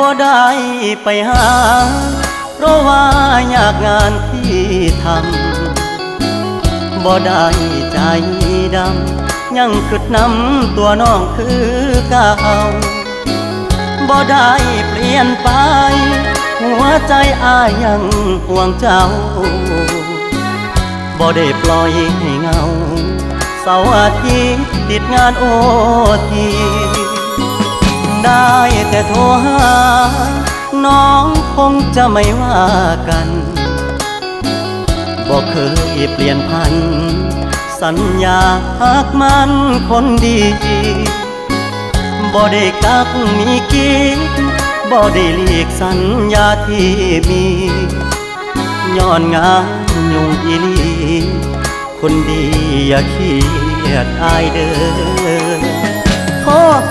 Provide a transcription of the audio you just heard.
บ่ได้ไปหาเพราะว่าอยากงานที่ทำบ่ได้ใจดำยังคิดนำตัวน้องคือเก่าบ่ได้เปลี่ยนไปหัวใจอ้ายยังห่วงเจ้าบ่ได้ปล่อยให้เงาเสาร์อาทิตย์ติดงานโอทีได้แต่โทรหาน้องคงจะไม่ว่ากันบ่เคยเปลี่ยนพันสัญญาหักมันคนดีบ่ได้กักมีกิ๊กบ่ได้หลีกสัญญาที่มีย้อนงานยุ่งอีหลีคนดีอย่าเครียดอายเด้อ